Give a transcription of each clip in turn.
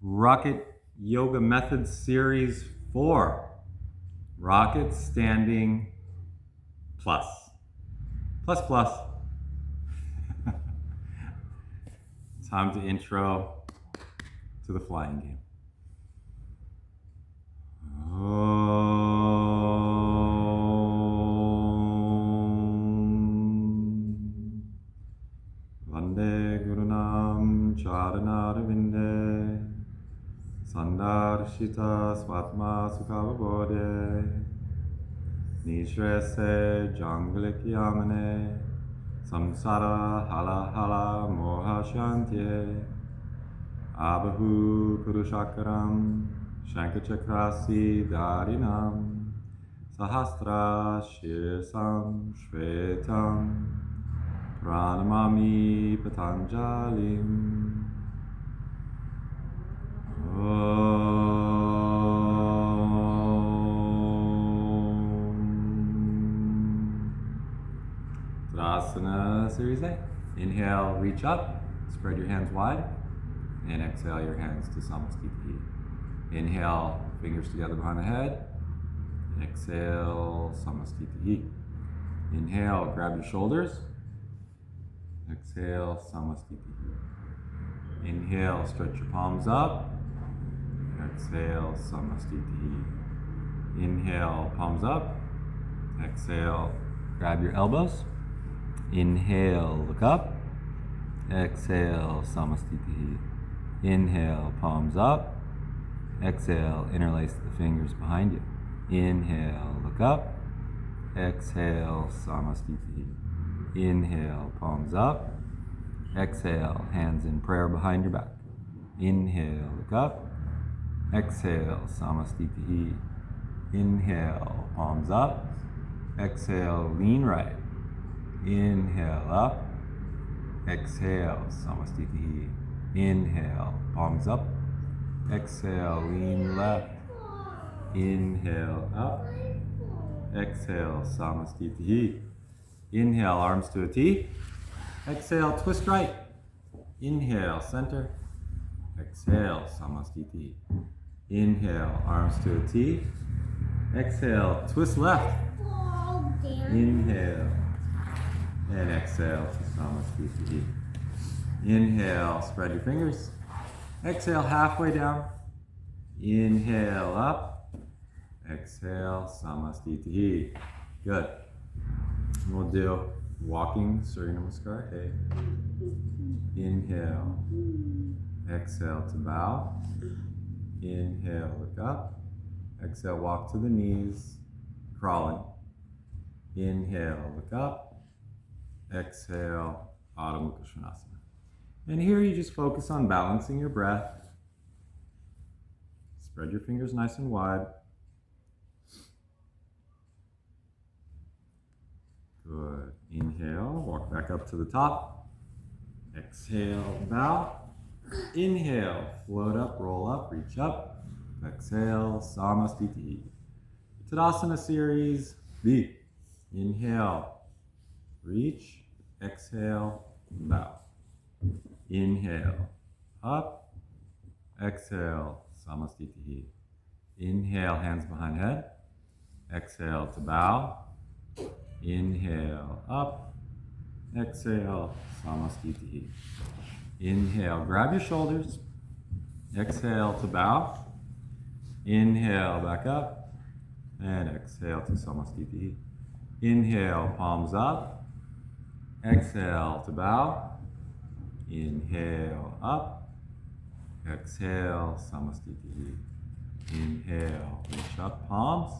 Rocket Yoga Method Series 4. Rocket Standing Plus. Plus, plus. Time to intro to the flying game. Vande Gurunam Charanarvinde Sandarshita Swatma Sukhavabode Nishrese Jangalikyamane Samsara Hala Hala Moha Shantye Abahu Purushakaram Shankachakrasi Dharinam Sahasra Shirsam Shvetam Pranamami Patanjalim Tadasana Series A. Inhale, reach up, spread your hands wide, and exhale your hands to Samastiti. Inhale, fingers together behind the head. Exhale, Samastiti. Inhale, grab your shoulders. Exhale, Samastiti. Inhale, stretch your palms up. Exhale, Samastiti. Inhale, palms up. Exhale, grab your elbows. Inhale, look up. Exhale, Samastiti. Inhale, palms up. Exhale, interlace the fingers behind you. Inhale, look up. Exhale, Samastiti. Inhale, palms up. Exhale, hands in prayer behind your back. Inhale, look up. Exhale, Samastiti. Inhale, palms up. Exhale, lean right. Inhale, up. Exhale, Samastiti. Inhale, palms up. Exhale, lean left. Inhale, up. Exhale, Samastiti. Inhale, arms to a T. Exhale, twist right. Inhale, center. Exhale, Samastiti. Inhale, arms to a T. Exhale, twist left. Inhale. And exhale to Samastiti. Inhale, spread your fingers. Exhale, halfway down. Inhale, up. Exhale, Samastiti. Good. We'll do walking Surya Namaskar. Hey. Inhale. Exhale to bow. Inhale, look up. Exhale, walk to the knees, crawling. Inhale, look up. Exhale, Adho Mukha Svanasana. And here you just focus on balancing your breath. Spread your fingers nice and wide. Good. Inhale, walk back up to the top. Exhale, bow. Inhale, float up, roll up, reach up. Exhale, Samastiti. Tadasana Series B. Inhale, reach. Exhale, bow. Inhale, up. Exhale, Samastiti. Inhale, hands behind head. Exhale to bow. Inhale, up. Exhale, Samastiti. Inhale, grab your shoulders. Exhale to bow. Inhale, back up. And exhale to Samastiti. Inhale, palms up. Exhale to bow. Inhale, up. Exhale, Samastiti. Inhale, reach up, palms.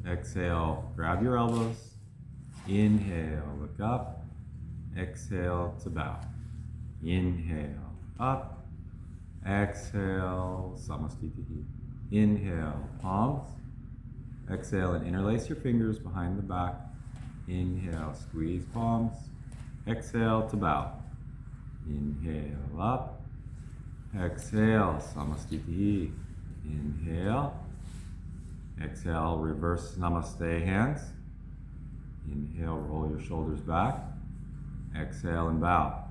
Exhale, grab your elbows. Inhale, look up. Exhale to bow. Inhale, up. Exhale, Samastiti. Inhale, palms. Exhale and interlace your fingers behind the back. Inhale, squeeze palms. Exhale to bow. Inhale, up. Exhale, Samastiti. Inhale. Exhale, reverse Namaste hands. Inhale, roll your shoulders back. Exhale and bow.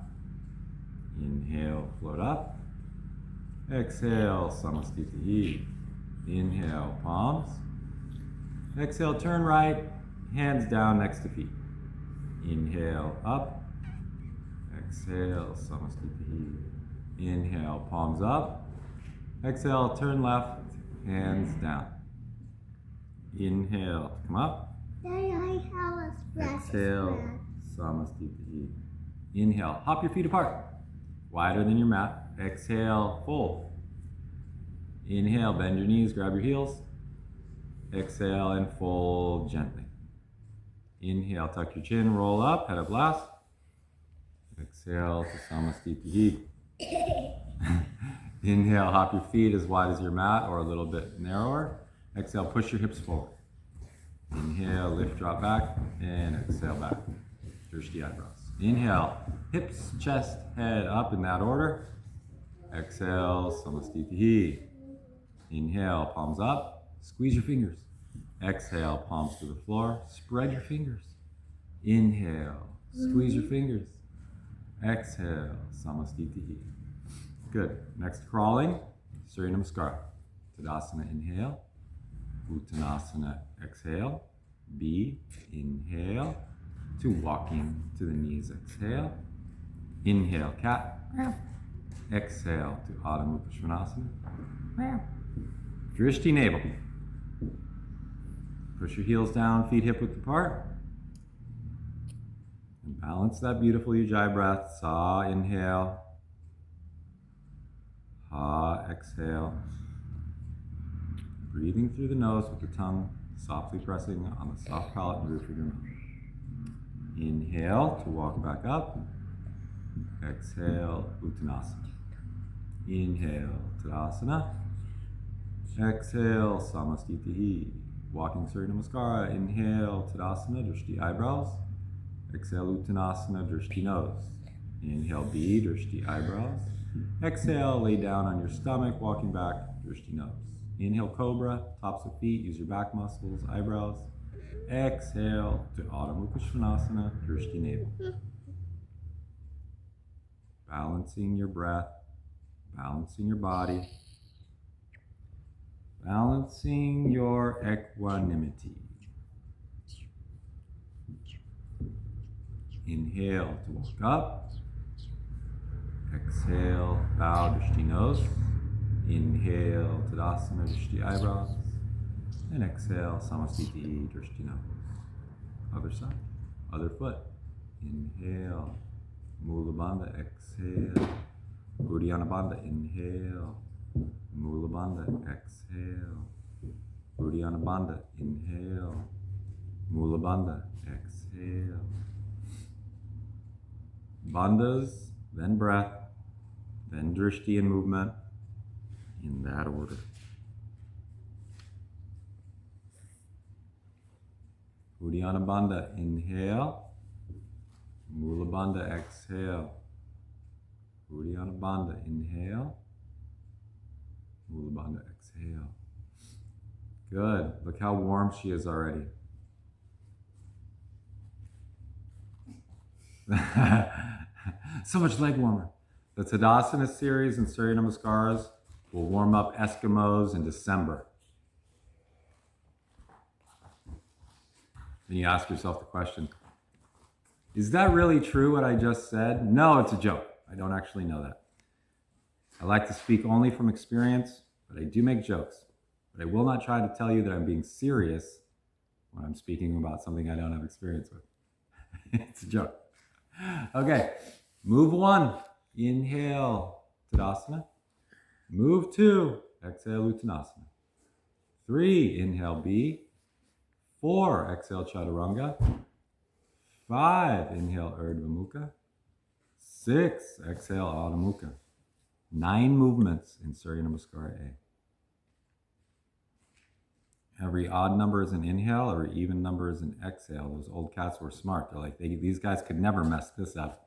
Inhale, float up. Exhale, Samastitihi. Inhale, palms. Exhale, turn right, hands down next to feet. Inhale, up. Exhale, Samastitihi. Inhale, palms up. Exhale, turn left, hands down. Inhale, come up. Daddy, I have a splash. Exhale, Samastitihi. Inhale, hop your feet apart, wider than your mat. Exhale, fold. Inhale, bend your knees, grab your heels. Exhale and fold gently. Inhale, tuck your chin, roll up, head up last. Exhale to Samastitihi. Inhale, hop your feet as wide as your mat or a little bit narrower. Exhale, push your hips forward. Inhale, lift, drop back, and exhale back. Drishti eyebrows. Inhale, hips, chest, head up in that order. Exhale, Samastitihi. Inhale, palms up, squeeze your fingers. Exhale, palms to the floor, spread your fingers. Inhale, squeeze your fingers. Exhale, Samastitihi. Good. Next, crawling, Surya Namaskar. Tadasana, inhale. Uttanasana, exhale. B, inhale. To walking to the knees, exhale. Inhale, cat. Exhale to Adho Mukha Svanasana. Drishti navel. Push your heels down, feet hip width apart. And balance that beautiful Ujjayi breath. Sa, inhale. Ha, exhale. Breathing through the nose with the tongue softly pressing on the soft palate and roof of your mouth. Inhale to walk back up. Exhale, Uttanasana. Inhale, Tadasana. Exhale, Samastitihi. Walking Surya Namaskara. Inhale, Tadasana, Drishti eyebrows. Exhale, Uttanasana, Drishti nose. Inhale, B, Drishti eyebrows. Exhale, lay down on your stomach, walking back, Drishti nose. Inhale, Cobra, tops of feet, use your back muscles, eyebrows. Exhale to Adho Mukha Svanasana, Drishti navel. Balancing your breath, balancing your body, balancing your equanimity. Inhale to walk up. Exhale, bow, Drishti nose. Inhale, Tadasana, Drishti eyebrows. And exhale, Samastitihi, Drishti nose. Other side, other foot. Inhale, Mula Bandha, exhale. Uddiyana Bandha, inhale. Mula Bandha, exhale. Uddiyana Bandha, inhale. Mula Bandha, exhale. Bandhas, then breath, then Drishti and movement, in that order. Uddiyana Bandha, inhale. Mula Bandha, exhale. Uddiyana Bandha, inhale. Mula Bandha, exhale. Good. Look how warm she is already. So much leg warmer. The Tadasana series and Surya Namaskaras will warm up Eskimos in December. Then you ask yourself the question, is that really true what I just said? No, it's a joke. I don't actually know that. I like to speak only from experience, but I do make jokes. But I will not try to tell you that I'm being serious when I'm speaking about something I don't have experience with. It's a joke. Okay, move 1. Inhale, Tadasana. Move 2, exhale, Uttanasana. 3, inhale, B. 4, exhale, Chaturanga. 5, inhale, Urdhva Mukha. 6, exhale, Adho Mukha. 9 movements in Surya Namaskara A. Every odd number is an inhale, every even number is an exhale. Those old cats were smart. They're like, these guys could never mess this up.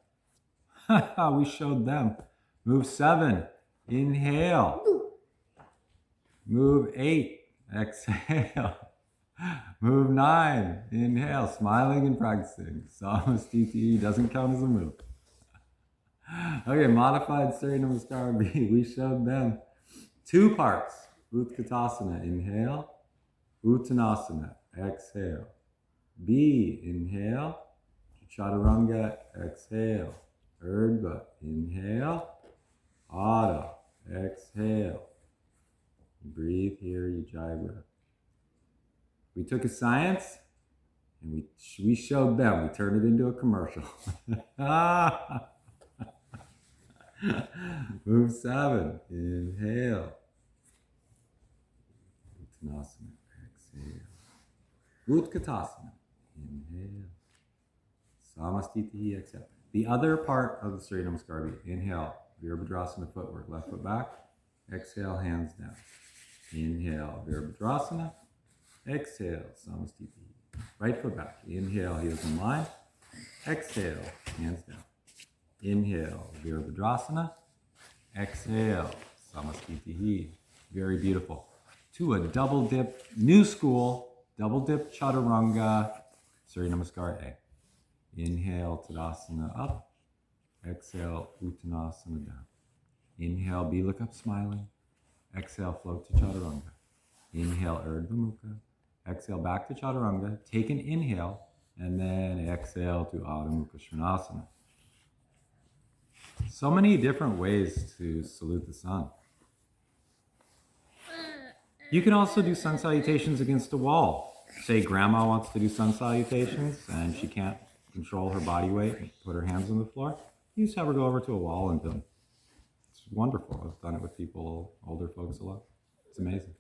We showed them. Move 7, inhale. Move 8, exhale. Move 9, inhale, smiling and practicing. Samastitihi doesn't count as a move. Okay, modified Surya Namaskara B. We showed them. 2 parts. Utkatasana, inhale. Uttanasana, exhale. B, inhale. Chaturanga, exhale. Urdhva, inhale. Adha, exhale. Breathe here, Ujjayi breath. We took a science and we showed them. We turned it into a commercial. Move 7. Inhale. Uttanasana. Exhale. Utkatasana. Inhale. Samastitihi. Exhale. The other part of the Surya Namaskar. Inhale. Virabhadrasana footwork. Left foot back. Exhale. Hands down. Inhale. Virabhadrasana. Exhale. Samastitihi. Right foot back. Inhale. Heels in line. Exhale. Hands down. Inhale, Virabhadrasana. Exhale, Samastitihi. Very beautiful. To a double dip, new school, double dip Chaturanga, Surya Namaskar A. Inhale, Tadasana up. Exhale, Uttanasana down. Inhale, B, look up smiling. Exhale, float to Chaturanga. Inhale, Urdhva Mukha. Exhale, back to Chaturanga. Take an inhale, and then exhale to Adho Mukha Svanasana. So many different ways to salute the sun. You can also do sun salutations against a wall. Say grandma wants to do sun salutations and she can't control her body weight and put her hands on the floor. You just have her go over to a wall and do them. It's wonderful. I've done it with people, older folks a lot. It's amazing.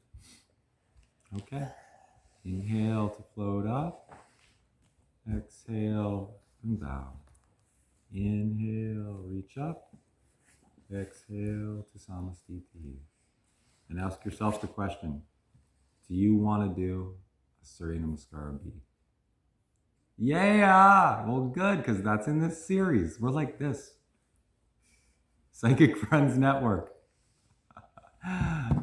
Okay. Inhale to float up. Exhale and bow. Inhale, reach up. Exhale to Samastitihi. And ask yourself the question, do you want to do a Surya Namaskar B? Yeah! Well, good, because that's in this series. We're like this. Psychic Friends Network.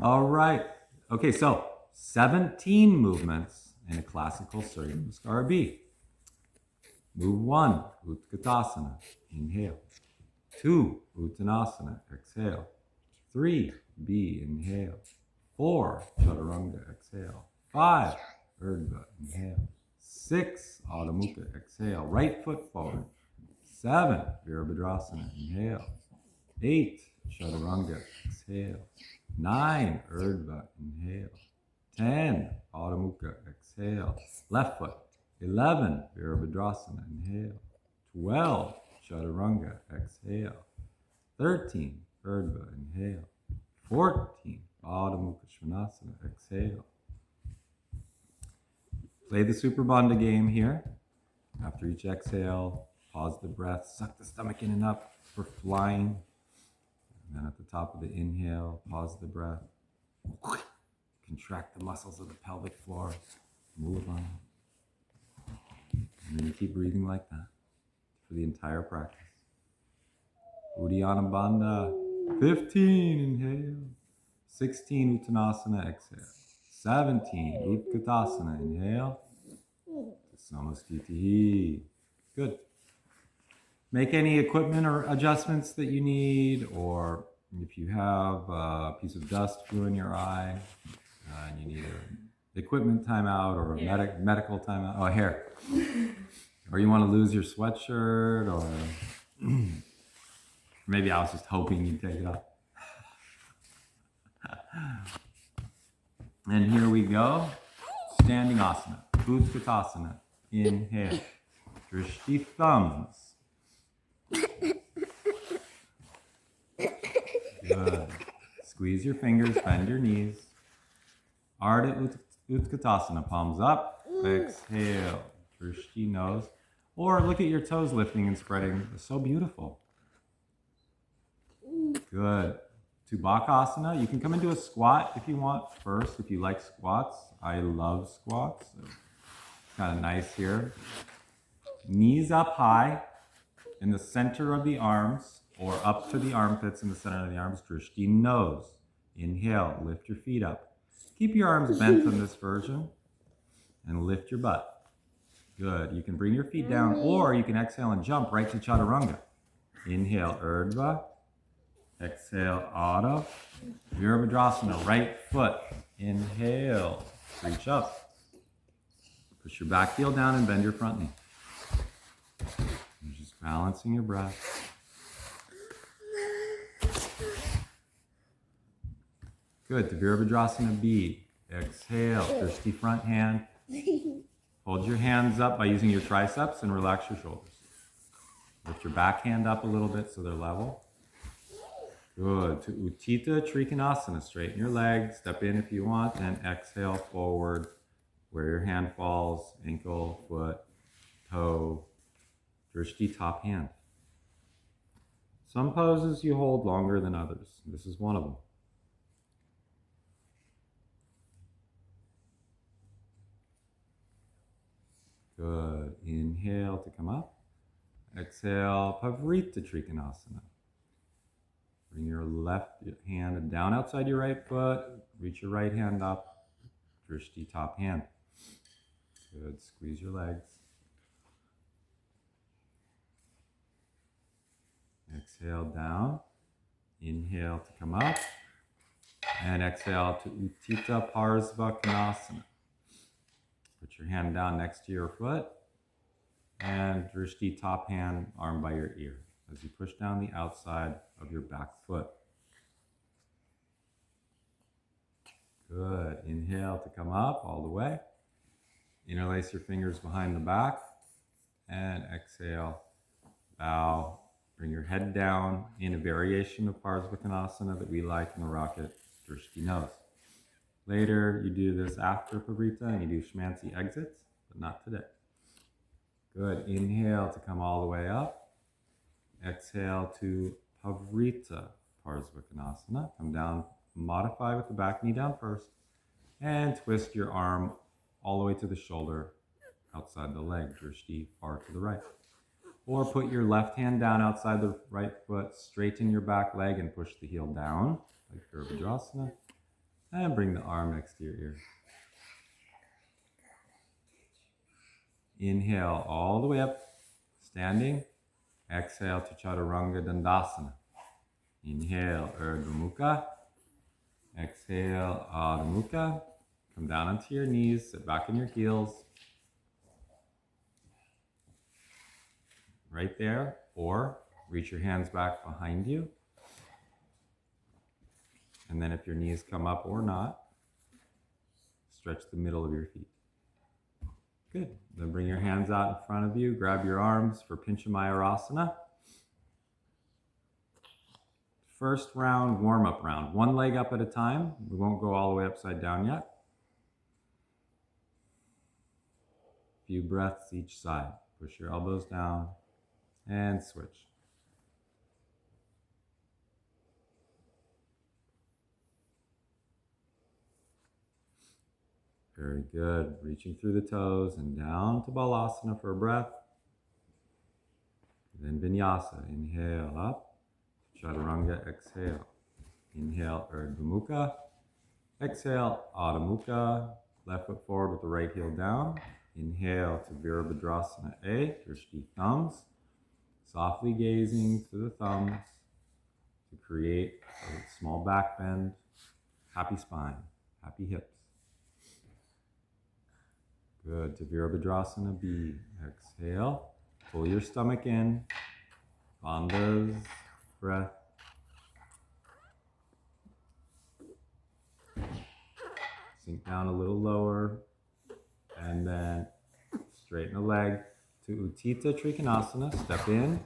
All right. Okay, so 17 movements in a classical Surya Namaskar B. Move 1, Utkatasana, inhale. 2, Uttanasana, exhale. 3, B, inhale. 4, Chaturanga, exhale. 5, Urdhva, inhale. 6, Adho Mukha, exhale. Right foot forward. 7, Virabhadrasana, inhale. 8, Chaturanga, exhale. 9, Urdhva, inhale. 10, Adho Mukha, exhale. Left foot. 11, Virabhadrasana, inhale. 12, Chaturanga, exhale. 13, Urdhva, inhale. 14, Adho Mukha Svanasana, exhale. Play the Super Bandha game here. After each exhale, pause the breath, suck the stomach in and up for flying. And then at the top of the inhale, pause the breath. Contract the muscles of the pelvic floor. Move on. And then you keep breathing like that for the entire practice. Uddiyana Bandha. 15, inhale. 16, Uttanasana, exhale. 17, Utkatasana, inhale. Samastitihi. Good. Make any equipment or adjustments that you need, or if you have a piece of dust flew in your eye and you need an equipment timeout or a medical timeout. Oh, hair. Or you want to lose your sweatshirt, or maybe I was just hoping you'd take it off. And here we go. Standing asana. Utkatasana. Inhale. Drishti thumbs. Good. Squeeze your fingers, bend your knees. Ardha Utkatasana, palms up. Exhale. Drishti nose. Or look at your toes lifting and spreading. It's so beautiful. Good. Tubakasana. You can come into a squat if you want first, if you like squats. I love squats. It's kind of nice here. Knees up high in the center of the arms, or up to the armpits in the center of the arms. Drishti nose. Inhale, lift your feet up. Keep your arms bent in this version and lift your butt. Good. You can bring your feet down, or you can exhale and jump right to Chaturanga. Inhale, Urdhva. Exhale, Adho. Virabhadrasana, right foot. Inhale, reach up. Push your back heel down and bend your front knee. You're just balancing your breath. Good, to Virabhadrasana B. Exhale, Drishti front hand. Hold your hands up by using your triceps and relax your shoulders. Lift your back hand up a little bit so they're level. Good, to Utthita Trikonasana. Straighten your legs, step in if you want, and exhale forward where your hand falls, ankle, foot, toe, Drishti top hand. Some poses you hold longer than others. This is one of them. Good. Inhale to come up. Exhale, Pavrita Trikonasana. Bring your left hand down outside your right foot. Reach your right hand up. Drishti top hand. Good. Squeeze your legs. Exhale down. Inhale to come up. And exhale to Utthita Parsvakonasana. Put your hand down next to your foot. And Drishti top hand, arm by your ear, as you push down the outside of your back foot. Good. Inhale to come up all the way. Interlace your fingers behind the back. And exhale, bow. Bring your head down in a variation of Parsvakonasana that we like in the rocket, Drishti nose. Later, you do this after Pavrita and you do Shmansi exits, but not today. Good. Inhale to come all the way up. Exhale to Pavrita Parsvakonasana. Come down, modify with the back knee down first, and twist your arm all the way to the shoulder outside the leg, Drishti far to the right. Or put your left hand down outside the right foot, straighten your back leg and push the heel down, like Virabhadrasana, and bring the arm next to your ear. Inhale all the way up, standing. Exhale to Chaturanga Dandasana. Inhale, Urdhva Mukha. Exhale, Adho Mukha. Come down onto your knees, sit back on your heels. Right there, or reach your hands back behind you. And then if your knees come up or not, stretch the middle of your feet. Good. Then bring your hands out in front of you. Grab your arms for Pinchamayurasana. First round, warm-up round. One leg up at a time. We won't go all the way upside down yet. A few breaths each side. Push your elbows down and switch. Very good. Reaching through the toes and down to Balasana for a breath. Then Vinyasa. Inhale up. Chaturanga. Exhale. Inhale, Urdhva Mukha. Exhale, Adho Mukha. Left foot forward with the right heel down. Inhale to Virabhadrasana A. Drishti thumbs. Softly gazing to the thumbs to create a small back bend. Happy spine. Happy hips. Good. To Virabhadrasana B. Exhale. Pull your stomach in. Bandha's breath. Sink down a little lower. And then straighten the leg to Utthita Trikonasana. Step in.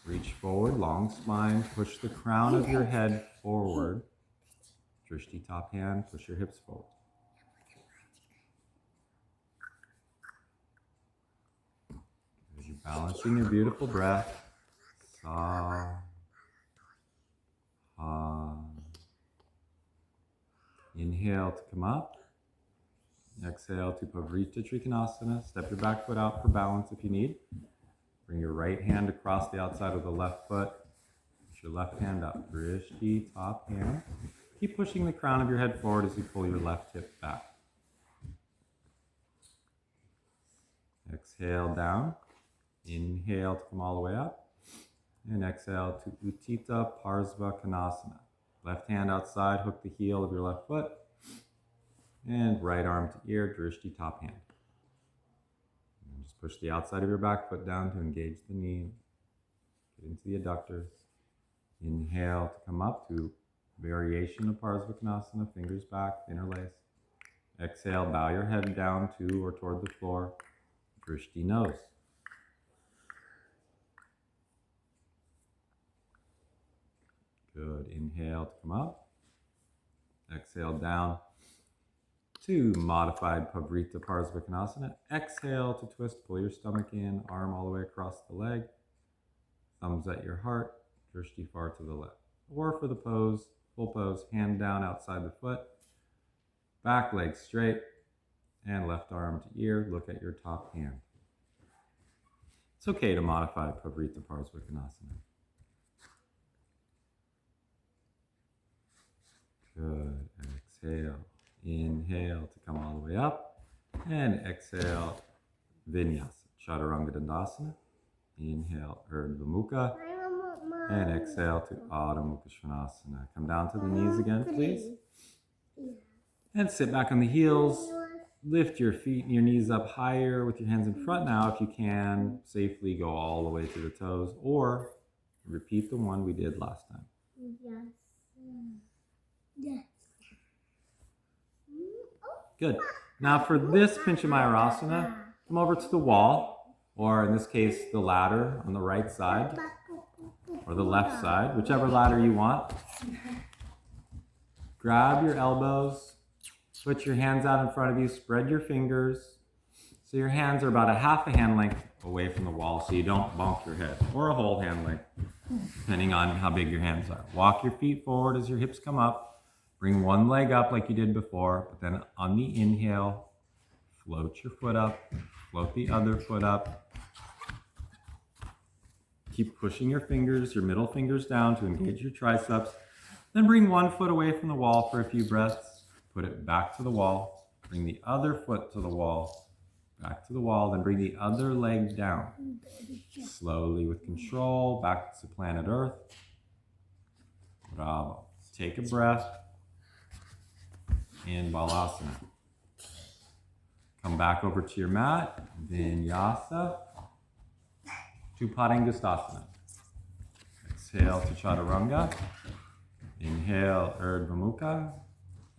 Reach forward. Long spine. Push the crown of your head forward. Drishti top hand. Push your hips forward. As you're balancing your beautiful breath. Sa. Ha. Inhale to come up. Exhale to Pavrita Trikonasana. Step your back foot out for balance if you need. Bring your right hand across the outside of the left foot. Push your left hand up. Drishti top hand. Keep pushing the crown of your head forward as you pull your left hip back. Exhale down. Inhale to come all the way up. And exhale to Utthita Parsvakonasana. Left hand outside, hook the heel of your left foot. And right arm to ear, drishti top hand. And just push the outside of your back foot down to engage the knee. Get into the adductors. Inhale to come up to variation of Parsvakonasana, fingers back, interlace. Exhale, bow your head down to or toward the floor, drishti nose. Good. Inhale to come up. Exhale down to modified Pavrita Parsvakonasana. Exhale to twist, pull your stomach in, arm all the way across the leg, thumbs at your heart, drishti far to the left. Or for the pose, full pose, hand down outside the foot, back leg straight, and left arm to ear, look at your top hand. It's okay to modify Pavrita Parsvakonasana. Good. Exhale. Inhale to come all the way up. And exhale, Vinyasa. Chaturanga Dandasana. Inhale, Urdhva Mukha. And exhale to Adho Mukha Svanasana. Come down to the knees again, please. And sit back on the heels. Lift your feet and your knees up higher with your hands in front now. If you can, safely go all the way to the toes. Or repeat the one we did last time. Yes. Yes. Good. Now for this Pincha Mayurasana, come over to the wall, or in this case, the ladder on the right side, or the left side, whichever ladder you want. Grab your elbows, put your hands out in front of you, spread your fingers. So your hands are about a half a hand length away from the wall so you don't bump your head, or a whole hand length, depending on how big your hands are. Walk your feet forward as your hips come up. Bring one leg up like you did before, but then on the inhale, float your foot up, float the other foot up. Keep pushing your fingers, your middle fingers down to engage your triceps. Then bring one foot away from the wall for a few breaths. Put it back to the wall. Bring the other foot to the wall, back to the wall. Then bring the other leg down. Slowly with control, back to planet Earth. Bravo. Take a breath. In Balasana. Come back over to your mat. Vinyasa to Padangusthasana. Exhale to Chaturanga. Inhale, Urdhva Mukha.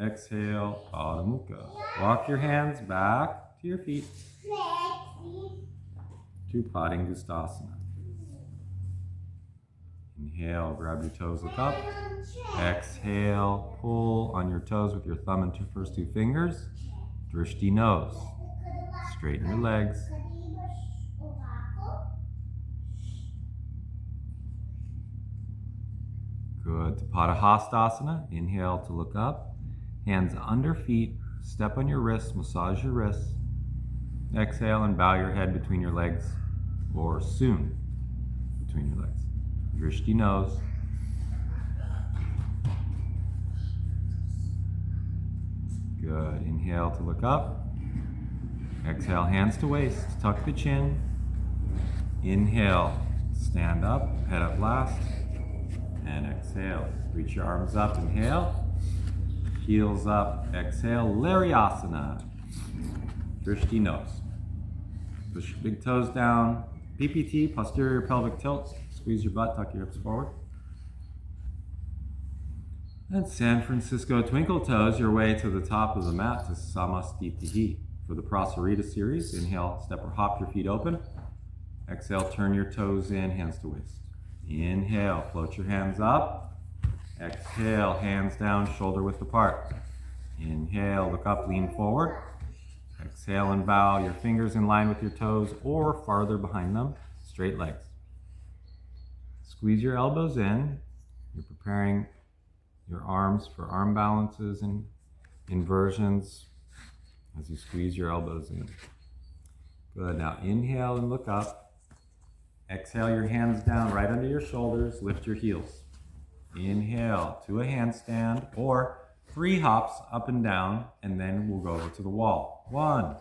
Exhale, Adho Mukha. Walk your hands back to your feet to Padangusthasana. Inhale, grab your toes, look up. Exhale, pull on your toes with your thumb and first two fingers. Drishti nose. Straighten your legs. Good. To Padahastasana. Inhale to look up. Hands under feet. Step on your wrists. Massage your wrists. Exhale and bow your head between your legs, or soon between your legs. Drishti nose. Good. Inhale to look up. Exhale, hands to waist. Tuck the chin. Inhale, stand up, head up last. And exhale. Reach your arms up. Inhale. Heels up. Exhale. Lariasana. Drishti nose. Push your big toes down. PPT, posterior pelvic tilt. Squeeze your butt, tuck your hips forward. And San Francisco twinkle toes your way to the top of the mat to Samastitihi. For the Prasarita series, inhale, step or hop your feet open. Exhale, turn your toes in, hands to waist. Inhale, float your hands up. Exhale, hands down, shoulder width apart. Inhale, look up, lean forward. Exhale and bow your fingers in line with your toes or farther behind them, straight legs. Squeeze your elbows in. You're preparing your arms for arm balances and inversions as you squeeze your elbows in. Good. Now inhale and look up. Exhale your hands down right under your shoulders. Lift your heels. Inhale to a handstand or 3 hops up and down, and then we'll go over to the wall. 1,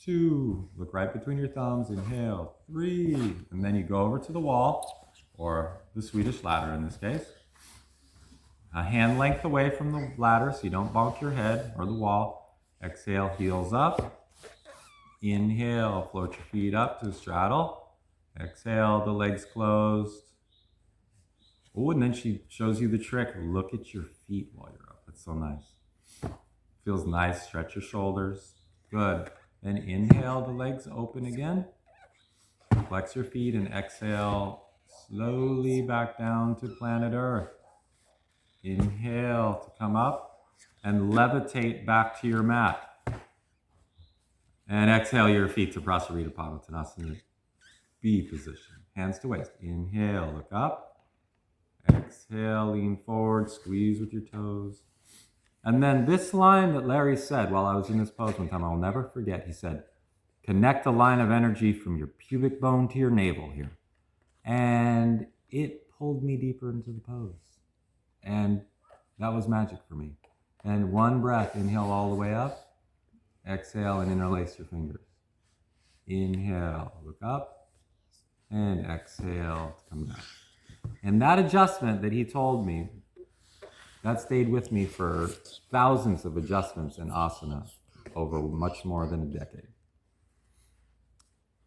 2. Look right between your thumbs. Inhale. 3. And then you go over to the wall, or the Swedish ladder in this case. A hand length away from the ladder so you don't bonk your head or the wall. Exhale, heels up. Inhale, float your feet up to a straddle. Exhale, the legs closed. Oh, and then she shows you the trick. Look at your feet while you're up. That's so nice. Feels nice. Stretch your shoulders. Good. Then inhale, the legs open again. Flex your feet and exhale slowly back down to planet Earth. Inhale to come up and levitate back to your mat. And exhale your feet to Prasarita Padottanasana, B position. Hands to waist. Inhale, look up. Exhale, lean forward, squeeze with your toes. And then this line that Larry said while I was in this pose one time, I'll never forget. He said, connect a line of energy from your pubic bone to your navel here. And it pulled me deeper into the pose. And that was magic for me. And one breath, inhale all the way up. Exhale and interlace your fingers. Inhale, look up. And exhale to come down. And that adjustment that he told me, that stayed with me for thousands of adjustments in asana over much more than a decade.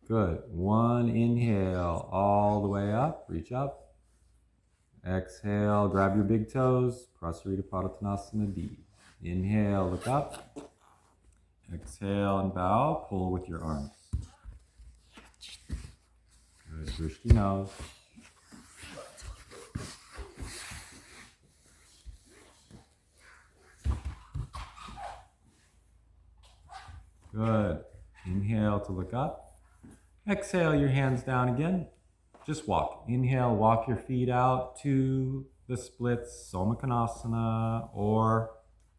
Good. One inhale all the way up, reach up. Exhale, grab your big toes, Prasarita Padottanasana D. Inhale, look up. Exhale and bow, pull with your arms. Good, drishti nose. Good. Inhale to look up. Exhale your hands down again. Just walk. Inhale, walk your feet out to the splits, Somakanasana, or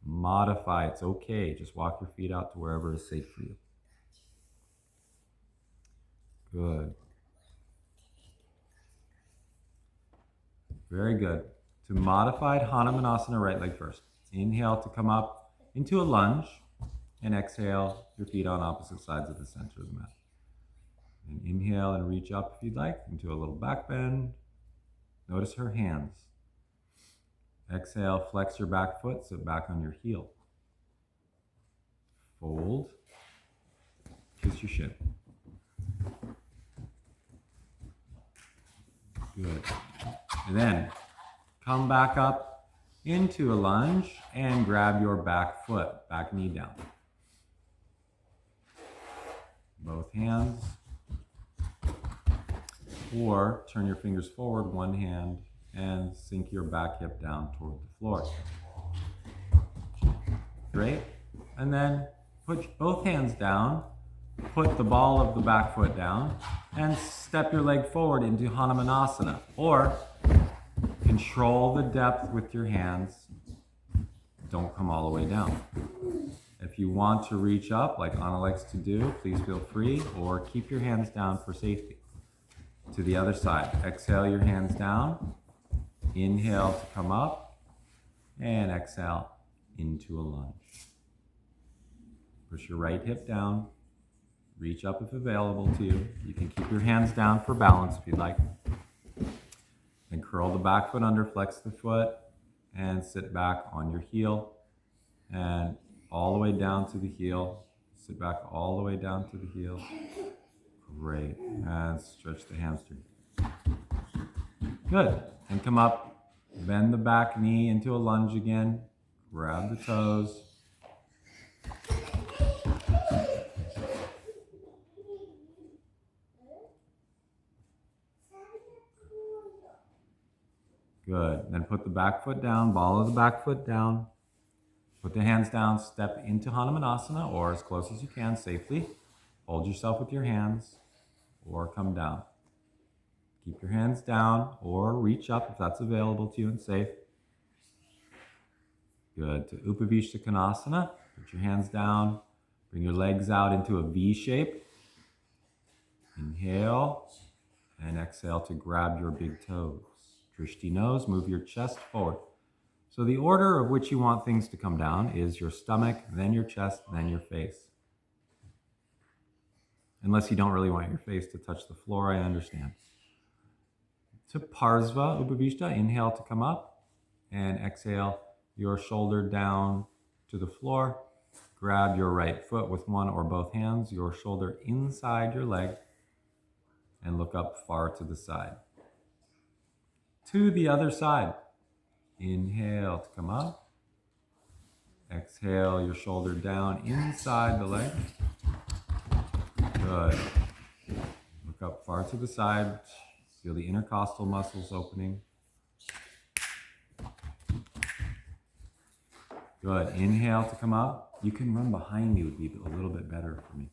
modify. It's okay. Just walk your feet out to wherever is safe for you. Good. Very good. To modified Hanumanasana, right leg first. Inhale to come up into a lunge, and exhale your feet on opposite sides of the center of the mat. And inhale and reach up if you'd like into a little back bend. Notice her hands. Exhale, flex your back foot, sit back on your heel. Fold, kiss your shin. Good. And then come back up into a lunge and grab your back foot, back knee down. Both hands. Or turn your fingers forward, one hand, and sink your back hip down toward the floor. Great. And then put both hands down, put the ball of the back foot down, and step your leg forward into Hanumanasana. Or control the depth with your hands. Don't come all the way down. If you want to reach up, like Anna likes to do, please feel free, or keep your hands down for safety. To the other side. Exhale your hands down. Inhale to come up. And exhale into a lunge. Push your right hip down. Reach up if available to you. You can keep your hands down for balance if you'd like. Then curl the back foot under, flex the foot, and sit back on your heel. And all the way down to the heel. Sit back all the way down to the heel. Great. And stretch the hamstring. Good. And come up. Bend the back knee into a lunge again. Grab the toes. Good. Then put the back foot down. Ball of the back foot down. Put the hands down. Step into Hanumanasana, or as close as you can safely. Hold yourself with your hands. Or come down. Keep your hands down or reach up if that's available to you and safe. Good. To Upavishtakonasana, put your hands down. Bring your legs out into a V shape. Inhale and exhale to grab your big toes. Drishti nose, move your chest forward. So the order of which you want things to come down is your stomach, then your chest, then your face. Unless you don't really want your face to touch the floor, I understand. To Parsva Upavishta, inhale to come up, and exhale your shoulder down to the floor. Grab your right foot with one or both hands, your shoulder inside your leg, and look up far to the side. To the other side. Inhale to come up. Exhale your shoulder down inside the leg. Good. Look up far to the side. Feel the intercostal muscles opening. Good. Inhale to come up. You can run behind me, would be a little bit better for me.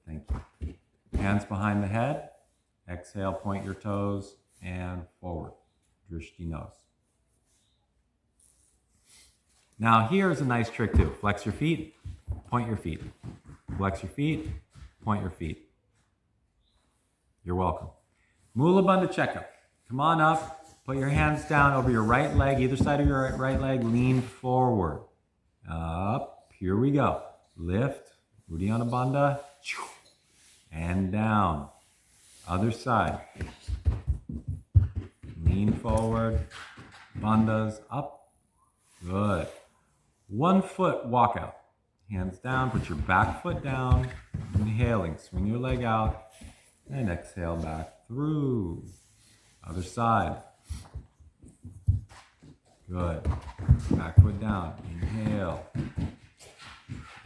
Thank you. Hands behind the head. Exhale, point your toes and forward. Drishti nose. Now here's a nice trick too. Flex your feet, point your feet. Flex your feet, point your feet. You're welcome. Mula Bandha checkup. Come on up. Put your hands down over your right leg, either side of your right leg. Lean forward. Up. Here we go. Lift. Uddiyana Bandha. And down. Other side. Lean forward. Bandhas up. Good. 1 foot walkout. Hands down. Put your back foot down. Inhaling. Swing your leg out. And exhale back through. Other side. Good. Back foot down. Inhale.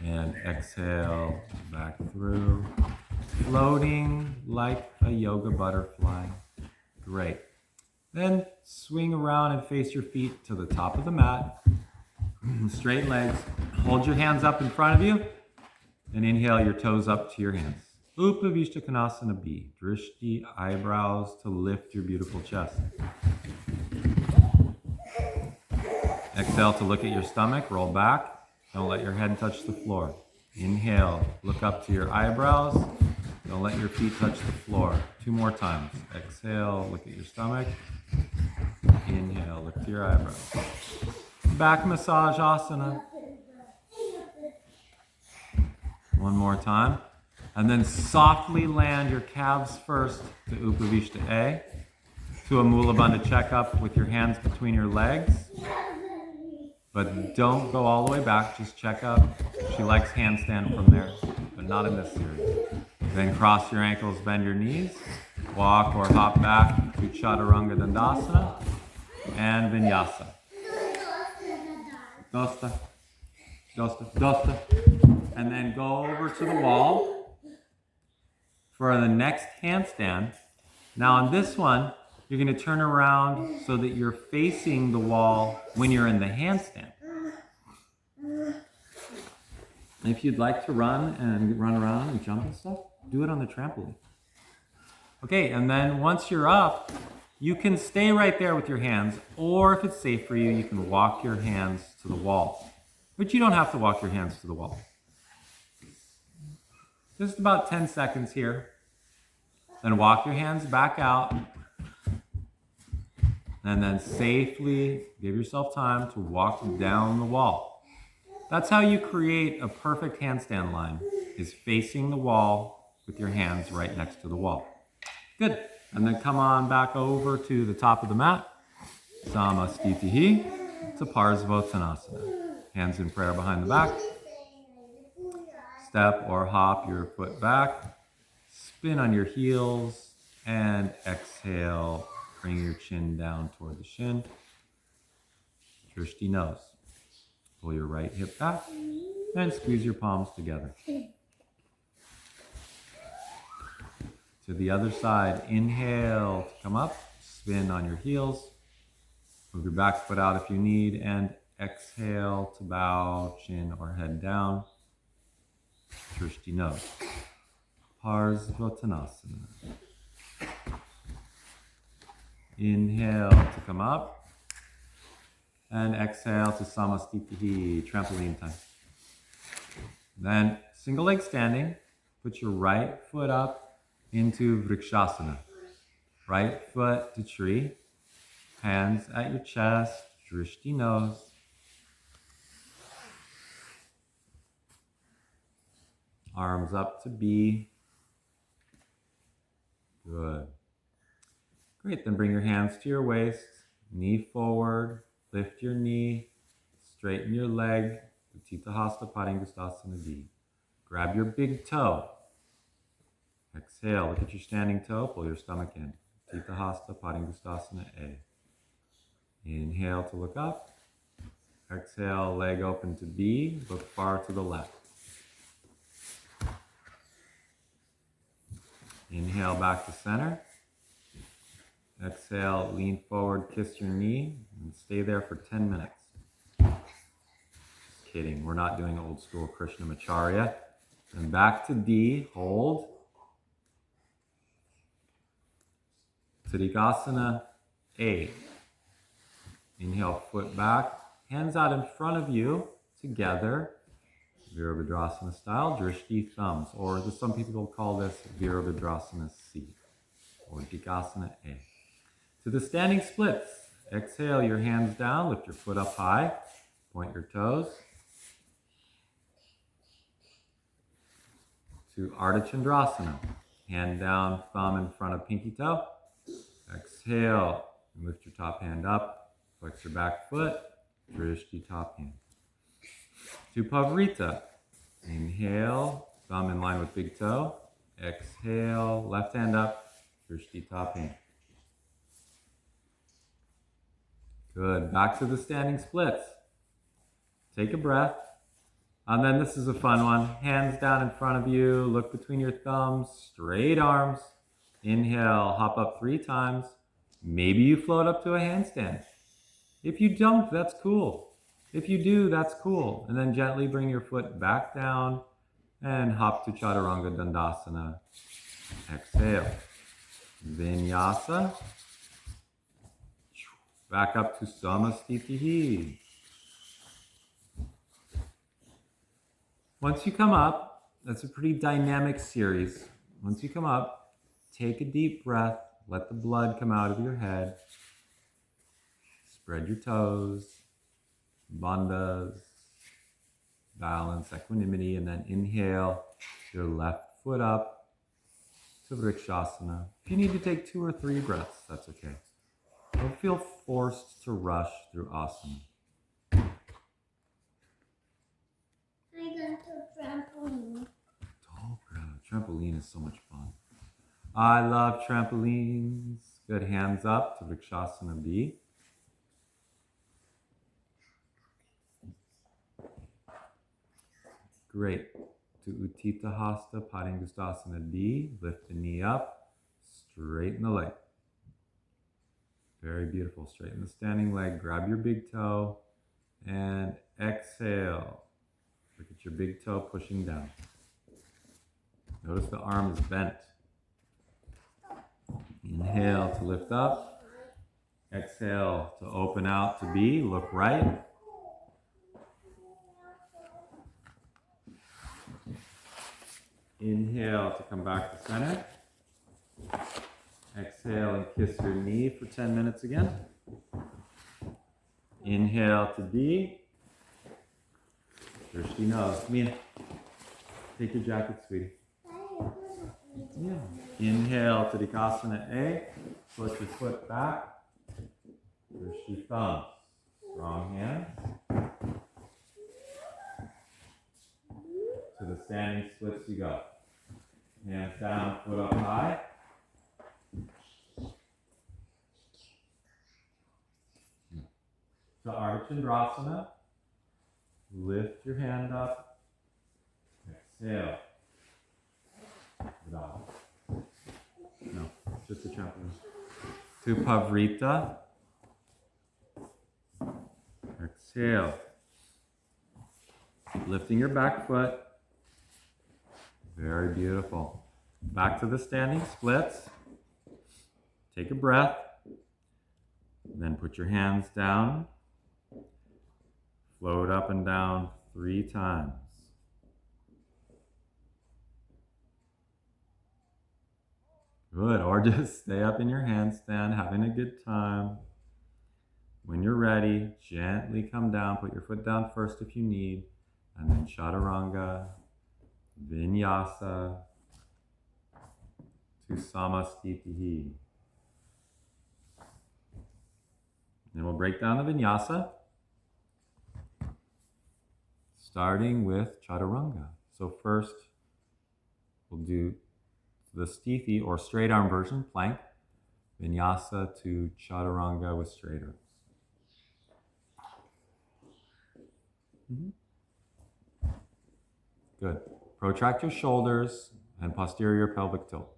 And exhale back through. Floating like a yoga butterfly. Great. Then swing around and face your feet to the top of the mat. Straight legs. Hold your hands up in front of you. And inhale your toes up to your hands. Upavishta Konasana B. Drishti, eyebrows to lift your beautiful chest. Exhale to look at your stomach. Roll back. Don't let your head touch the floor. Inhale. Look up to your eyebrows. Don't let your feet touch the floor. 2 more times. Exhale. Look at your stomach. Inhale. Look to your eyebrows. Back massage asana. 1 more time. And then softly land your calves first to Upavishta A. To a Mula Bandha checkup with your hands between your legs. But don't go all the way back, just check up. She likes handstand from there, but not in this series. Then cross your ankles, bend your knees. Walk or hop back to Chaturanga Dandasana and Vinyasa. Dosta, dosta, dosta. And then go over to the wall for the next handstand. Now on this one, you're going to turn around so that you're facing the wall when you're in the handstand. If you'd like to run around and jump and stuff, do it on the trampoline. Okay, and then once you're up, you can stay right there with your hands, or if it's safe for you, you can walk your hands to the wall. But you don't have to walk your hands to the wall. Just about 10 seconds here. Then walk your hands back out. And then safely give yourself time to walk down the wall. That's how you create a perfect handstand line, is facing the wall with your hands right next to the wall. Good. And then come on back over to the top of the mat. Samastitihi to Parsvottanasana. Hands in prayer behind the back. Step or hop your foot back. Spin on your heels and exhale. Bring your chin down toward the shin. Drishti nose. Pull your right hip back and squeeze your palms together. To the other side, inhale to come up. Spin on your heels. Move your back foot out if you need, and exhale to bow, chin or head down. Drishti nose. Parsvottanasana. Inhale to come up. And exhale to Samastitihi, trampoline time. Then single leg standing. Put your right foot up into Vrikshasana. Right foot to tree. Hands at your chest. Drishti nose. Arms up to B. Good. Great, then bring your hands to your waist, knee forward, lift your knee, straighten your leg, Utthita Hasta Padangusthasana D. Grab your big toe. Exhale, look at your standing toe, pull your stomach in. Utthita Hasta Padangusthasana A. Inhale to look up. Exhale, leg open to B, look far to the left. Inhale back to center. Exhale, lean forward, kiss your knee, and stay there for 10 minutes. Just kidding, we're not doing old school Krishnamacharya. Then back to D, hold. Tadikasana A. Inhale, foot back, hands out in front of you, together. Virabhadrasana style, drishti thumbs, or some people call this Virabhadrasana C, or Dikasana A. To the standing splits, exhale your hands down, lift your foot up high, point your toes. To Ardha Chandrasana, hand down, thumb in front of pinky toe. Exhale, and lift your top hand up, flex your back foot, drishti top hand. To Pavrita, inhale, thumb in line with big toe. Exhale, left hand up, drishti top hand. Good, back to the standing splits. Take a breath. And then this is a fun one. Hands down in front of you, look between your thumbs, straight arms. Inhale, hop up 3 times. Maybe you float up to a handstand. If you don't, that's cool. If you do, that's cool. And then gently bring your foot back down and hop to Chaturanga Dandasana. Exhale. Vinyasa. Back up to Samastitihi. Once you come up, that's a pretty dynamic series. Once you come up, take a deep breath. Let the blood come out of your head. Spread your toes. Bandhas. Balance, equanimity, and then inhale your left foot up to Vrikshasana. If you need to take 2 or 3 breaths, that's okay. Don't feel forced to rush through asana. I got to trampoline. Oh, trampoline is so much fun. I love trampolines. Good, hands up to Vrikshasana B. Great. To Utthita Hasta Padangusthasana D. Lift the knee up. Straighten the leg. Very beautiful. Straighten the standing leg. Grab your big toe. And exhale. Look at your big toe pushing down. Notice the arm is bent. Inhale to lift up. Exhale to open out to B. Look right. Inhale to come back to center. Exhale and kiss your knee for 10 minutes again. Inhale to D. There she knows. Mia, take your jacket, sweetie. Yeah. Inhale to Dikasana A. Push your foot back. Drishti thumbs. Strong hands. To the standing splits you go. Hands down, foot up high. To Ardha Chandrasana. Lift your hand up. Exhale. Down. No, just a trampoline. To Pavrita. Exhale. Lifting your back foot. Very beautiful. Back to the standing splits. Take a breath. Then put your hands down. Float up and down 3 times. Good, or just stay up in your handstand, having a good time. When you're ready, gently come down. Put your foot down first if you need, and then Chaturanga, Vinyasa, to Samastitihi. Then we'll break down the vinyasa, starting with chaturanga. So first, we'll do the stithi or straight arm version, plank, vinyasa to chaturanga with straight arms. Good. Protract your shoulders and posterior pelvic tilt.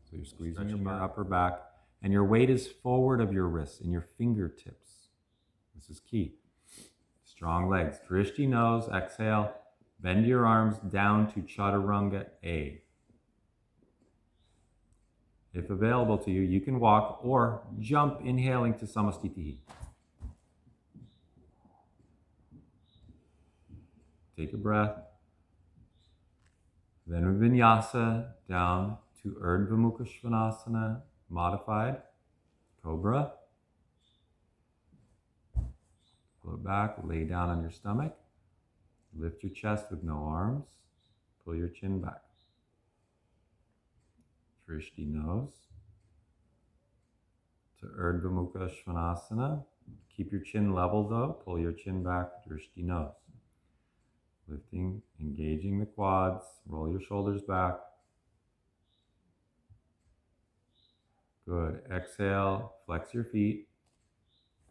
So you're squeezing your upper back, and your weight is forward of your wrists and your fingertips. This is key. Strong legs. Drishti nose, exhale. Bend your arms down to chaturanga A. If available to you, you can walk or jump, inhaling to samastitihi. Take a breath. Then vinyasa down to Urdhva Mukha Svanasana, modified, cobra. Float back, lay down on your stomach. Lift your chest with no arms. Pull your chin back. Drishti nose to Urdhva Mukha Svanasana. Keep your chin level though. Pull your chin back, Drishti nose. Lifting, engaging the quads. Roll your shoulders back. Good. Exhale, flex your feet.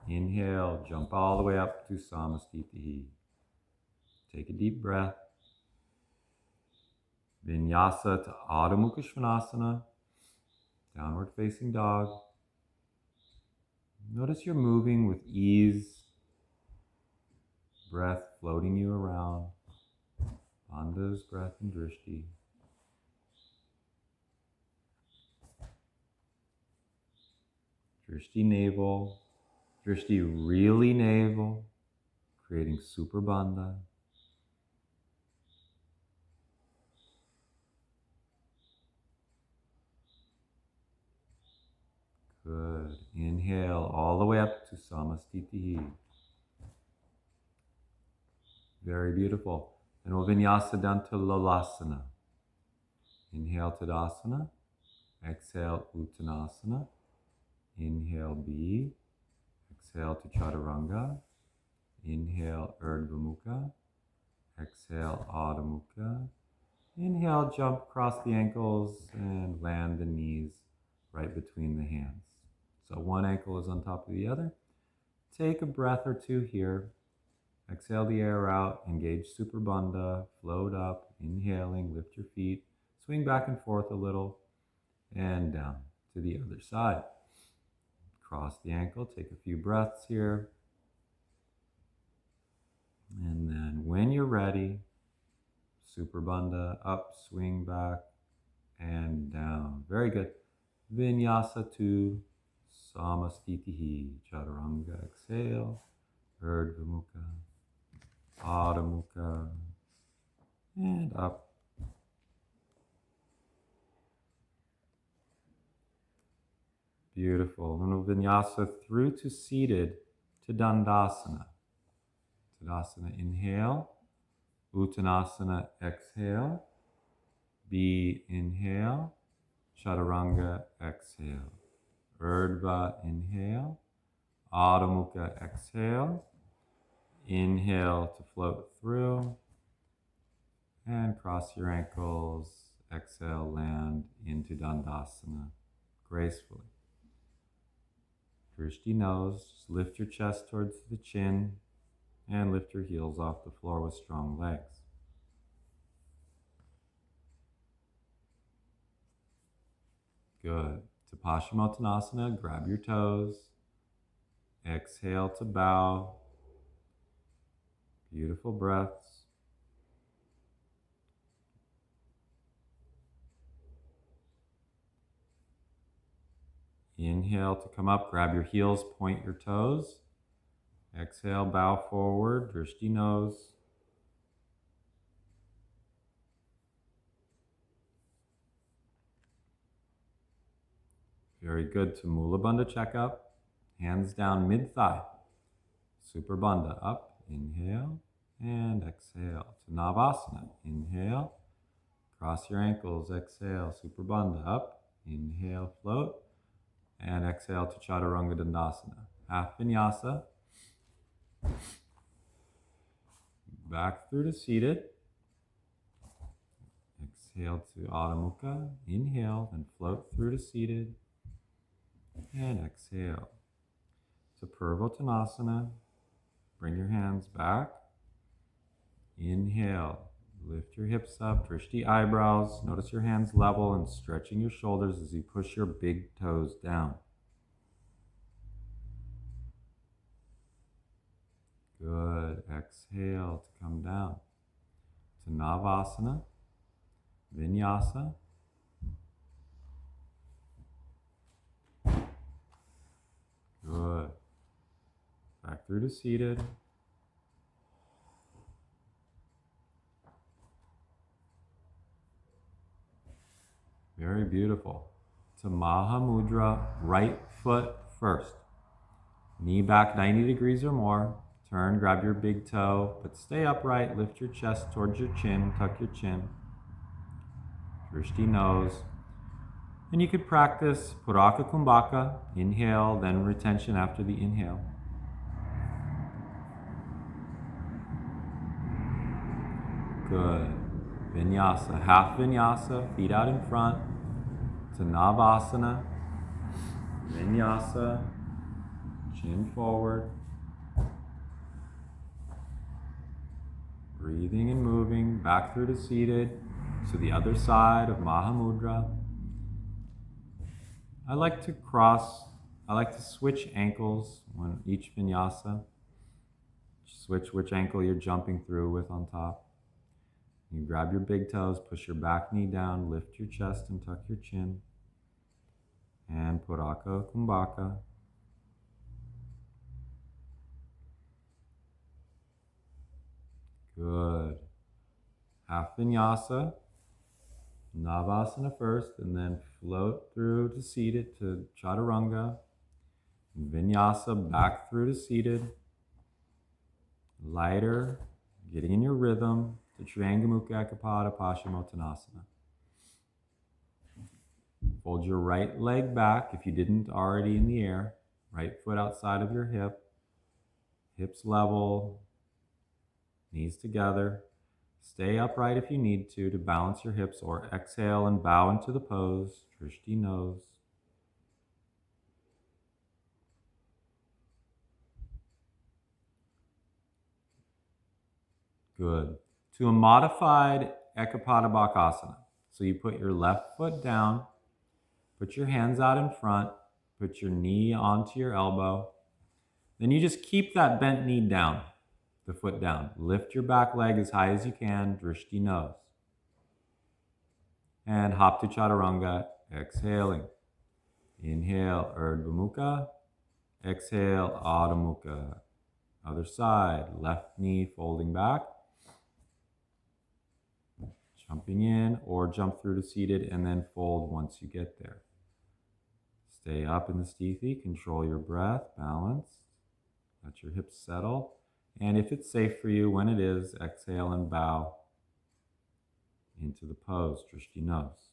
Inhale, jump all the way up to Samastitihi. Take a deep breath. Vinyasa to Adho Mukha Svanasana, downward facing dog. Notice you're moving with ease, breath floating you around. Bandha's breath and drishti. Drishti navel, drishti really navel, creating super bandha. Good. Inhale all the way up to Samastitihi. Very beautiful. And we'll vinyasa down to Lalasana. Inhale Tadasana. Exhale Uttanasana. Inhale B. Exhale to Chaturanga. Inhale Urdhva Mukha. Exhale Adho Mukha. Inhale, jump across the ankles and land the knees right between the hands. So one ankle is on top of the other. Take a breath or two here. Exhale the air out, engage Super Bandha, float up, inhaling, lift your feet, swing back and forth a little, and down to the other side. Cross the ankle, take a few breaths here. And then when you're ready, Super Bandha, up, swing back, and down. Very good. Vinyasa to Samastitihi, Chaturanga, exhale, Urdhva Mukha, Adho Mukha, and up. Beautiful. And we'll vinyasa through to seated to Dandasana. Tadasana, inhale. Uttanasana, exhale. B, inhale. Chaturanga, exhale. Urdhva, inhale. Adho Mukha, exhale. Inhale to float through. And cross your ankles. Exhale, land into Dandasana gracefully. Drishti nose, just lift your chest towards the chin and lift your heels off the floor with strong legs. Good. To Paschimottanasana, grab your toes. Exhale to bow. Beautiful breaths. Inhale to come up, grab your heels, point your toes. Exhale, bow forward, drishti nose. Very good. To Mula Bandha checkup. Hands down mid-thigh. Super Bandha up, inhale, and exhale. To Navasana, inhale. Cross your ankles, exhale, Super Bandha up, Inhale, float. And exhale to Chaturanga Dandasana. Half Vinyasa. Back through to seated. Exhale to Adho Mukha. Inhale, then float through to seated. And exhale to Purvottanasana. Bring your hands back. Inhale. Lift your hips up, drishti eyebrows. Notice your hands level and stretching your shoulders as you push your big toes down. Good. Exhale to come down to Navasana, Vinyasa. Good. Back through to seated. Very beautiful. To Mahamudra, right foot first. Knee back 90 degrees or more. Turn, grab your big toe, but stay upright. Lift your chest towards your chin, tuck your chin. Drishti nose. And you could practice Puraka Kumbhaka. Inhale, then retention after the inhale. Good. Vinyasa, half vinyasa, feet out in front. To Navasana. Vinyasa, chin forward. Breathing and moving back through to seated. To the other side of Mahamudra. I like to switch ankles when each vinyasa. Switch which ankle you're jumping through with on top. You grab your big toes, push your back knee down, lift your chest and tuck your chin. And Puraka Kumbhaka. Good. Half vinyasa. Navasana first, and then float through to seated to Chaturanga. Vinyasa back through to seated. Lighter, getting in your rhythm to Triangamukha Ekapada Paschimottanasana. Fold your right leg back if you didn't already in the air. Right foot outside of your hip. Hips level. Knees together. Stay upright if you need to balance your hips, or exhale and bow into the pose. Drishti nose. Good. To a modified Ekapada Bakasana. So you put your left foot down, put your hands out in front, put your knee onto your elbow. Then you just keep that bent knee down, the foot down. Lift your back leg as high as you can, Drishti nose. And hop to Chaturanga, exhaling. Inhale, Urdhva Mukha. Exhale, Adho Mukha. Other side, left knee folding back. Jumping in or jump through to seated and then fold once you get there. Stay up in the sthiti, control your breath, balance. Let your hips settle. And if it's safe for you, when it is, exhale and bow into the pose, Drishti nose.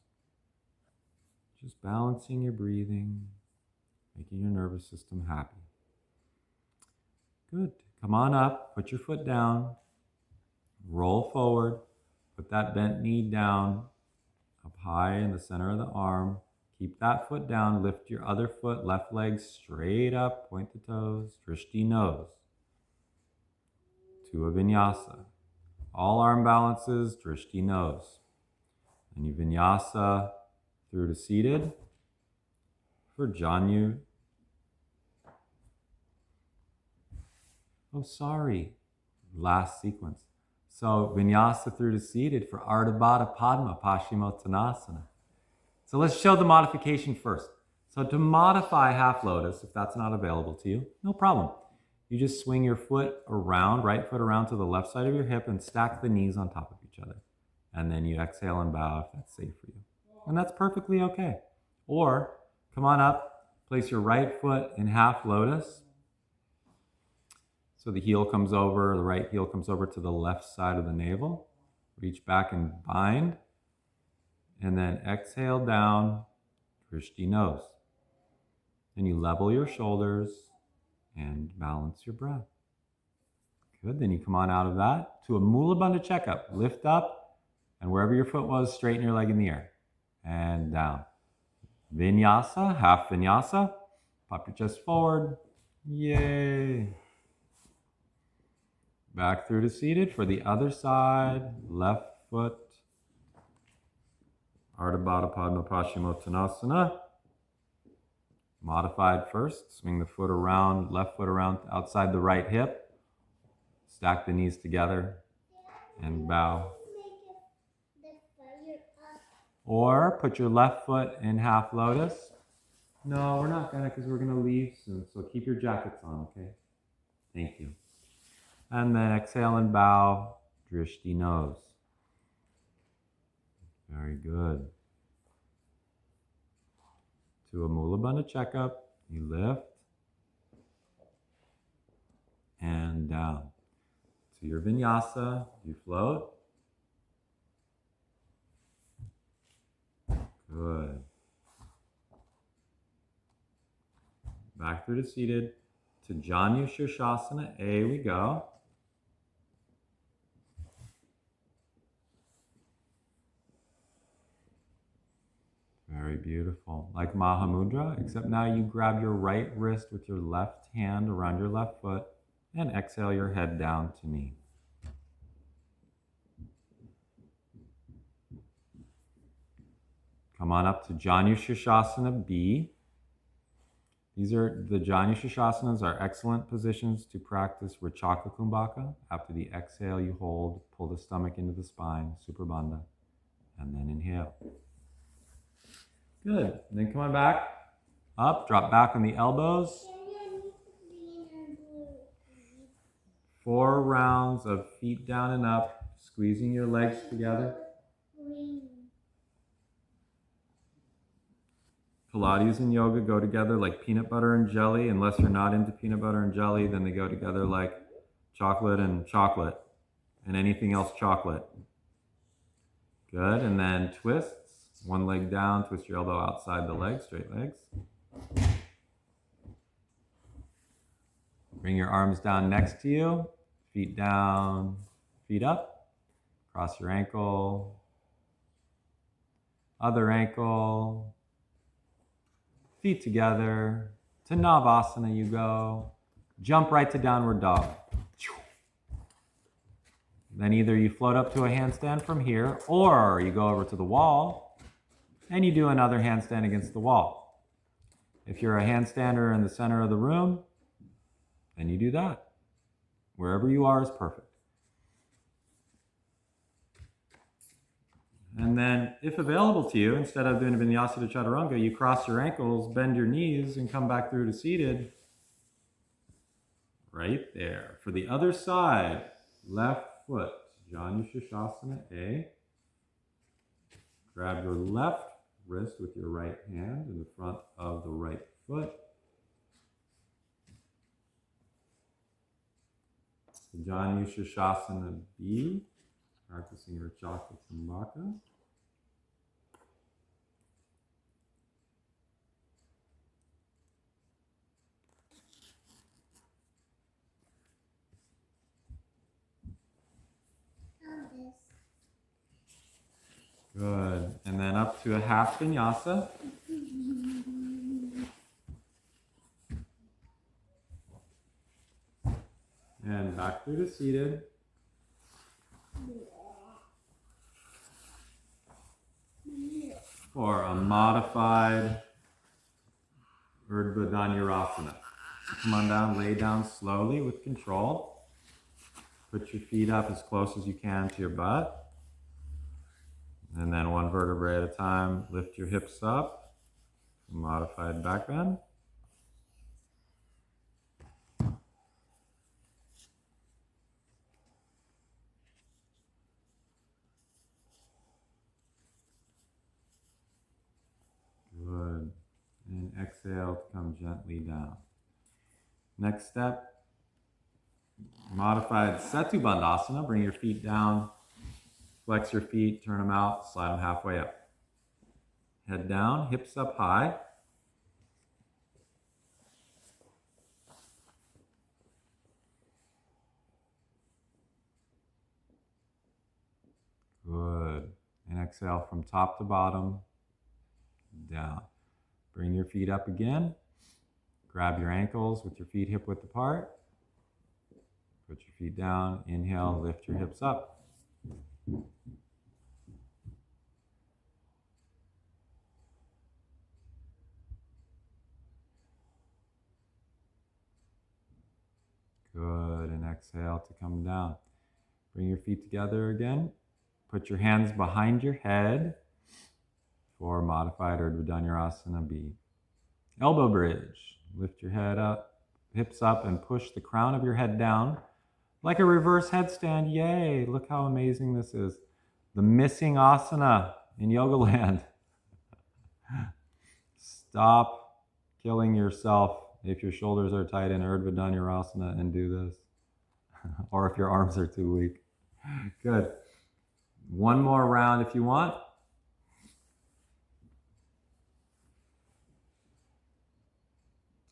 Just balancing your breathing, making your nervous system happy. Good. Come on up, put your foot down, roll forward, put that bent knee down, up high in the center of the arm. Keep that foot down, lift your other foot, left leg straight up, point the toes, Drishti nose. To a vinyasa. All arm balances, Drishti nose. And you vinyasa through to seated for Janu. Oh, sorry. Last sequence. So vinyasa through to seated for Ardha Baddha Padma Paschimottanasana. So let's show the modification first. So to modify half lotus, if that's not available to you, no problem. You just swing your foot around, right foot around to the left side of your hip and stack the knees on top of each other. And then you exhale and bow if that's safe for you. And that's perfectly okay. Or come on up, place your right foot in half lotus. So the heel comes over, the right heel comes over to the left side of the navel. Reach back and bind. And then exhale down, Drishti nose. Then you level your shoulders and balance your breath. Good. Then you come on out of that to a Mula Bandha checkup. Lift up, and wherever your foot was, straighten your leg in the air. And down. Vinyasa, half vinyasa. Pop your chest forward. Yay. Back through to seated for the other side. Left foot. Ardha Baddha Padma Paschimottanasana. Modified first. Swing the foot around, left foot around outside the right hip. Stack the knees together and bow. Or put your left foot in half lotus. No, we're not gonna, because we're gonna leave soon. So keep your jackets on, okay? Thank you. And then exhale and bow, Drishti nose. Very good. To a Mula Bandha checkup, you lift and down. To your vinyasa, you float. Good. Back through to seated. To Janu Shirshasana A we go. Very beautiful. Like Mahamudra, except now you grab your right wrist with your left hand around your left foot and exhale your head down to knee. Come on up to Janu Shirshasana B. The Janu Shirsasanas are excellent positions to practice Rachaka Kumbhaka. After the exhale, you hold, pull the stomach into the spine, Super Bandha, and then inhale. Good. And then come on back, up, drop back on the elbows. 4 rounds of feet down and up, squeezing your legs together. Pilates and yoga go together like peanut butter and jelly. Unless you're not into peanut butter and jelly, then they go together like chocolate and anything else chocolate. Good. And then twists. One leg down, twist your elbow outside the leg, straight legs. Bring your arms down next to you. Feet down, feet up. Cross your ankle. Other ankle. Feet together. To Navasana you go. Jump right to downward dog. Then either you float up to a handstand from here, or you go over to the wall and you do another handstand against the wall. If you're a handstander in the center of the room, then you do that. Wherever you are is perfect. And then, if available to you, instead of doing a Vinyasa to Chaturanga, you cross your ankles, bend your knees, and come back through to seated. Right there. For the other side, left foot, Janu Shirshasana A. Grab your left wrist with your right hand in the front of the right foot. Janu Shirshasana B. Practicing your Rachaka Kumbhaka. Good. And then up to a half vinyasa. And back through to seated. For a modified Urdhva Dhanurasana. So come on down, lay down slowly with control. Put your feet up as close as you can to your butt. And then one vertebrae at a time, lift your hips up. Modified back bend. Good. And exhale to come gently down. Next step, modified Setu Bandhasana. Bring your feet down, flex your feet, turn them out, slide them halfway up. Head down, hips up high. Good. And exhale from top to bottom, down. Bring your feet up again. Grab your ankles with your feet hip width apart. Put your feet down. Inhale, lift your hips up. Good. And exhale to come down. Bring your feet together again. Put your hands behind your head for modified Urdhva Dhanurasana B. Elbow bridge. Lift your head up, hips up, and push the crown of your head down like a reverse headstand. Yay! Look how amazing this is. The missing asana in Yoga Land. Stop killing yourself if your shoulders are tight in Urdhva Dhanurasana and do this. Or if your arms are too weak. Good. One more round if you want.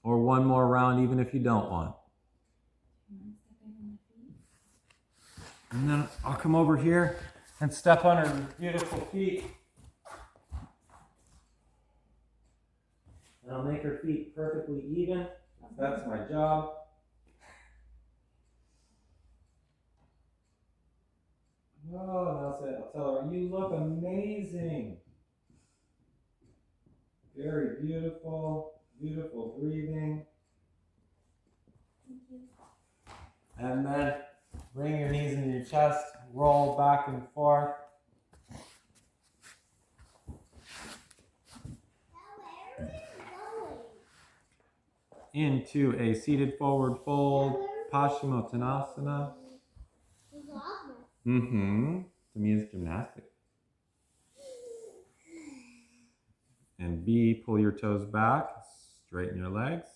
Or one more round even if you don't want. And then I'll come over here and step on her beautiful feet. And I'll make her feet perfectly even. That's my job. Oh, that's it. I'll tell her, you look amazing. Very beautiful, beautiful breathing. Thank you. And then bring your knees into your chest, roll back and forth. Now where are we going? Into a seated forward fold, Paschimottanasana. To me, it's gymnastics. And B, pull your toes back, straighten your legs.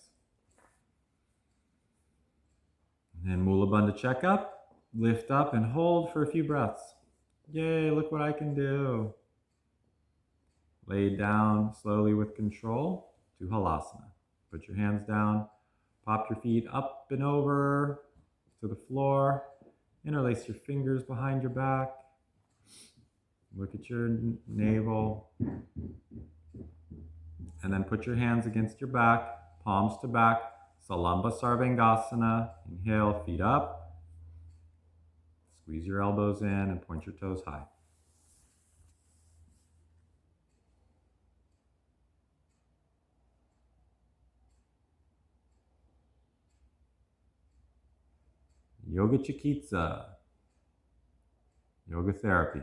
And then Mula Bandha checkup, lift up and hold for a few breaths. Yay, look what I can do. Lay down slowly with control to Halasana. Put your hands down, pop your feet up and over to the floor. Interlace your fingers behind your back. Look at your navel. And then put your hands against your back, palms to back, Salamba Sarvangasana. Inhale, feet up. Squeeze your elbows in and point your toes high. Yoga Chikitsa, yoga therapy.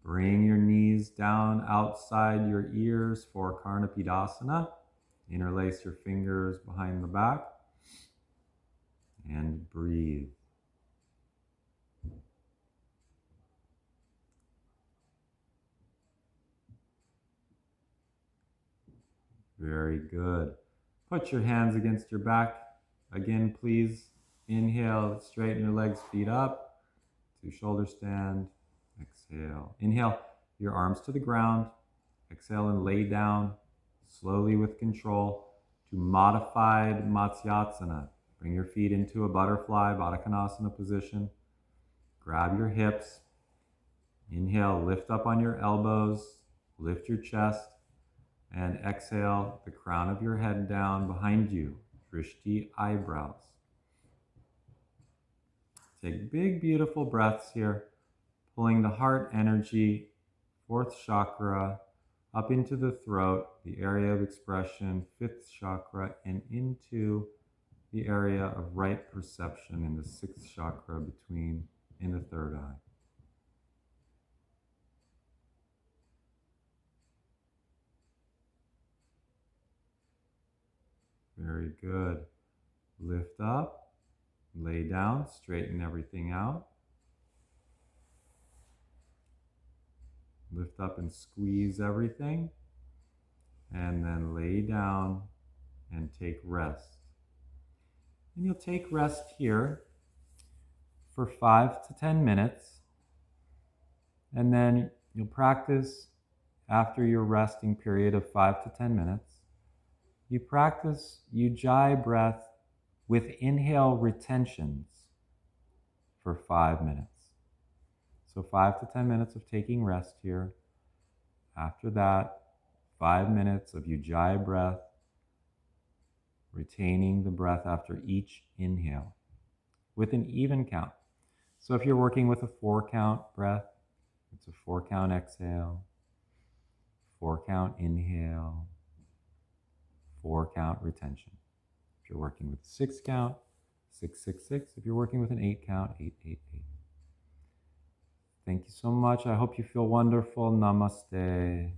Bring your knees down outside your ears for Karnapidasana. Interlace your fingers behind the back and breathe. Very good. Put your hands against your back. Again, please. Inhale, straighten your legs, feet up to shoulder stand. Exhale. Inhale, your arms to the ground. Exhale and lay down slowly with control to modified Matsyasana. Bring your feet into a butterfly, Baddha Konasana position. Grab your hips. Inhale, lift up on your elbows, lift your chest, and exhale the crown of your head down behind you, Drishti eyebrows. Take big, beautiful breaths here, pulling the heart energy, fourth chakra, up into the throat, the area of expression, fifth chakra, and into the area of right perception in the sixth chakra between in the third eye. Very good. Lift up, lay down, straighten everything out. Lift up and squeeze everything. And then lay down and take rest. And you'll take rest here for 5 to 10 minutes. And then you'll practice after your resting period of 5 to 10 minutes, you practice Ujjayi breath with inhale retentions for 5 minutes. So 5 to 10 minutes of taking rest here. After that, 5 minutes of Ujjayi breath, retaining the breath after each inhale with an even count. So if you're working with a 4-count breath, it's a 4-count exhale, 4-count inhale, 4-count retention. If you're working with a 6-count, 6, 6, 6. If you're working with an 8-count, 8, 8, 8. Thank you so much. I hope you feel wonderful. Namaste.